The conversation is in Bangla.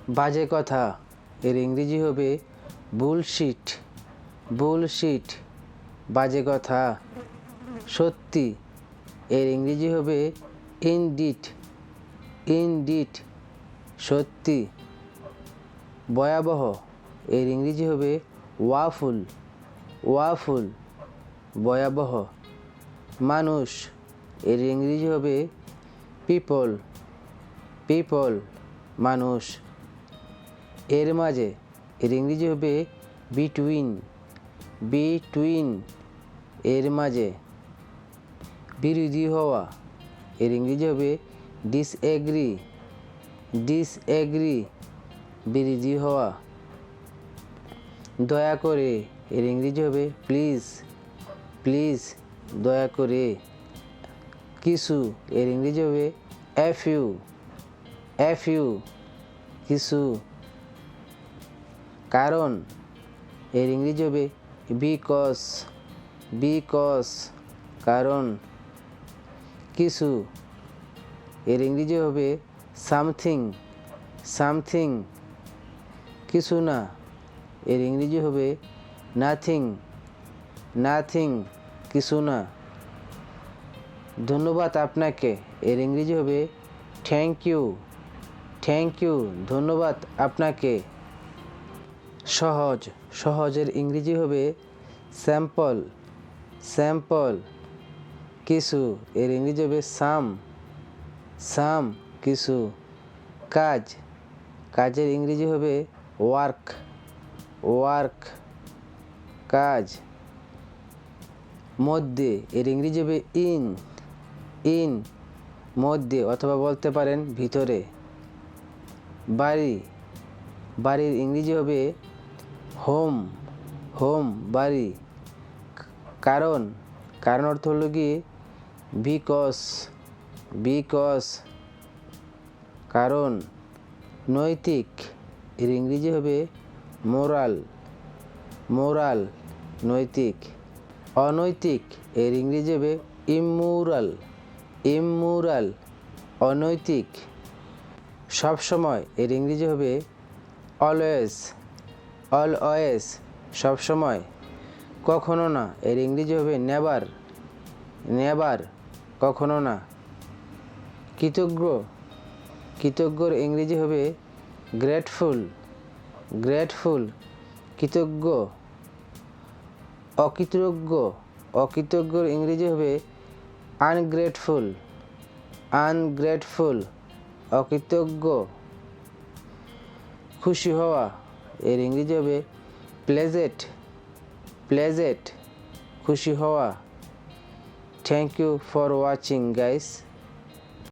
বাজে কথা এর ইংরেজি হবে বুলশিট। বুলশিট বাজে কথা। সত্যি এর ইংরেজি হবে ইনডিড। ইনডিড সত্যি। ভয়াবহ এর ইংরেজি হবে ওয়াফুল। ওয়াফুল ভয়াবহ। মানুষ এর ইংরেজি হবে পিপল। পিপল মানুষ। এর মাঝে এর ইংরেজি হবে বিটুইন। বিটুইন এর মাঝে। বিরোধী হওয়া এর ইংরেজি হবে ডিসএগ্রি। ডিসএগ্রি বিরোধী হওয়া। দয়া করে এর ইংরেজি হবে প্লিজ। প্লিজ দয়া করে। কিছু এর ইংরেজি হবে এফ ইউ। এফ ইউ কিছু। কারণ এর ইংরেজি হবে বিকজ। বিকজ কারণ। কিছু এর ইংরেজি হবে সামথিং। সামথিং কিছু না এর ইংরেজি হবে নাথিং। নাথিং কিছু না। ধন্যবাদ আপনাকে এর ইংরেজি হবে থ্যাংক ইউ। থ্যাংক ইউ ধন্যবাদ আপনাকে। সহজ সহজের ইংরেজি হবে স্যাম্পল। স্যাম্পল কিছু এর ইংরেজি হবে সাম। সাম কিছু। কাজ কাজের ইংরেজি হবে ওয়ার্ক। ওয়ার্ক কাজ। মধ্যে এর ইংরেজি হবে ইন। ইন মধ্যে অথবা বলতে পারেন ভিতরে। বাড়ি বাড়ির ইংরেজি হবে হোম। হোম বাড়ি। কারণ কারণ অর্থ হলো কি বিকজ। বিকজ কারণ। নৈতিক এর ইংরেজি হবে মোরাল। মোরাল নৈতিক। অনৈতিক এর ইংরেজি হবে ইমোরাল। ইমোরাল অনৈতিক। সবসময় এর ইংরেজি হবে অলওয়েজ। অলওয়েজ সবসময়। কখনো না এর ইংরেজি হবে নেভার। নেভার কখনো না। কৃতজ্ঞ কৃতজ্ঞর ইংরেজি হবে গ্রেটফুল। গ্রেটফুল কৃতজ্ঞ। অকৃতজ্ঞ অকৃতজ্ঞর ইংরেজি হবে আনগ্রেটফুল। আনগ্রেটফুল অকৃতজ্ঞ। খুশি হওয়া এর ইংরেজি হবে প্লেজেন্ট। প্লেজেন্ট খুশি হওয়া। Thank you for watching guys.